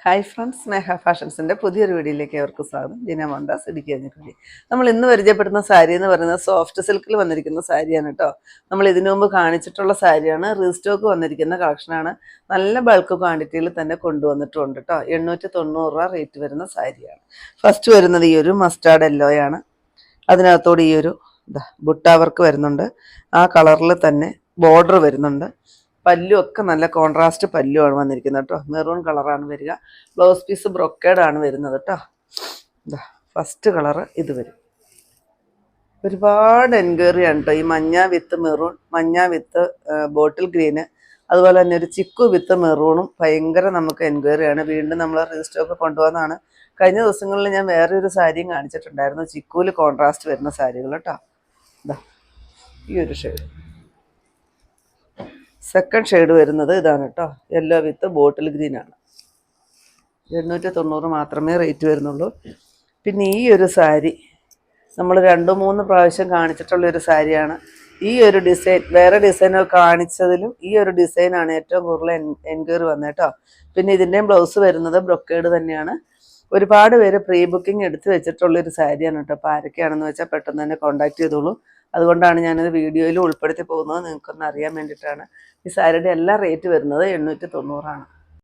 Hi friends, സ്നേഹ ഫാഷൻസിൻ്റെ പുതിയൊരു വീഡിയോയിലേക്ക് അവർക്ക് സ്വാഗതം. ജിന മോണ്ടാസ്, ഇടുക്കി അഞ്ഞിക്കുഴി. നമ്മൾ ഇന്ന് പരിചയപ്പെടുന്ന സാരി എന്ന് പറയുന്നത് സോഫ്റ്റ് സിൽക്കിൽ വന്നിരിക്കുന്ന സാരിയാണ് കേട്ടോ. നമ്മൾ ഇതിനു മുമ്പ് കാണിച്ചിട്ടുള്ള സാരിയാണ്. റീസ്റ്റോക്ക് വന്നിരിക്കുന്ന കളക്ഷനാണ്. നല്ല ബൾക്ക് ക്വാണ്ടിറ്റിയിൽ തന്നെ കൊണ്ടുവന്നിട്ടുണ്ട് കേട്ടോ. 890 രൂപ റേറ്റ് വരുന്ന സാരിയാണ്. ഫസ്റ്റ് വരുന്നത് ഈ ഒരു മസ്റ്റാർഡ് യെല്ലോയാണ്. അതിനകത്തോട് ഈ ഒരു ബുട്ട വർക്ക് വരുന്നുണ്ട്. ആ കളറിൽ തന്നെ ബോർഡർ വരുന്നുണ്ട്. പല്ലു ഒക്കെ നല്ല കോൺട്രാസ്റ്റ് പല്ലുവാണ് വന്നിരിക്കുന്നത് കേട്ടോ. മെറൂൺ കളറാണ് വരിക. ബ്ലൗസ് പീസ് ബ്രൊക്കേഡാണ് വരുന്നത് കേട്ടോ. ഫസ്റ്റ് കളറ് ഇത് വരും. ഒരുപാട് എൻക്വയറി ആണ് കേട്ടോ. ഈ മഞ്ഞ വിത്ത് മെറൂൺ, മഞ്ഞ വിത്ത് ബോട്ടിൽ ഗ്രീന്, അതുപോലെ തന്നെ ഒരു ചിക്കു വിത്ത് മെറൂണും ഭയങ്കര നമുക്ക് എൻക്വയറി ആണ്. വീണ്ടും നമ്മൾ രജിസ്റ്ററൊക്കെ കൊണ്ടുവന്നതാണ്. കഴിഞ്ഞ ദിവസങ്ങളിൽ ഞാൻ വേറെ ഒരു സാരിയും കാണിച്ചിട്ടുണ്ടായിരുന്നു, ചിക്കുവിൽ കോൺട്രാസ്റ്റ് വരുന്ന സാരികൾ കേട്ടോ. ഈ ഒരു ഷെയ്ഡ്, സെക്കൻഡ് ഷെയ്ഡ് വരുന്നത് ഇതാണ് കേട്ടോ. യെല്ലോ വിത്ത് ബോട്ടിൽ ഗ്രീൻ ആണ്. 890 മാത്രമേ റേറ്റ് വരുന്നുള്ളൂ. പിന്നെ ഈ ഒരു സാരി നമ്മൾ 2-3 പ്രാവശ്യം കാണിച്ചിട്ടുള്ളൊരു സാരിയാണ്. ഈ ഒരു ഡിസൈൻ വേറെ ഡിസൈനുകൾ കാണിച്ചതിലും ഈ ഒരു ഡിസൈനാണ് ഏറ്റവും കൂടുതൽ എൻക്വയറി വന്നത് കേട്ടോ. പിന്നെ ഇതിൻ്റെയും ബ്ലൗസ് വരുന്നത് ബ്രൊക്കേഡ് തന്നെയാണ്. ഒരുപാട് പേര് പ്രീ ബുക്കിംഗ് എടുത്ത് വെച്ചിട്ടുള്ളൊരു സാരിയാണ് കേട്ടോ. അപ്പോൾ ആരൊക്കെയാണെന്ന് വെച്ചാൽ പെട്ടെന്ന് തന്നെ കോൺടാക്ട് ചെയ്തോളൂ. അതുകൊണ്ടാണ് ഞാനത് വീഡിയോയിൽ ഉൾപ്പെടുത്തി പോകുന്നത്, നിങ്ങൾക്കൊന്ന് അറിയാൻ വേണ്ടിയിട്ടാണ്. ഈ സാരിയുടെ എല്ലാ റേറ്റ് വരുന്നത് 890 ആണ്.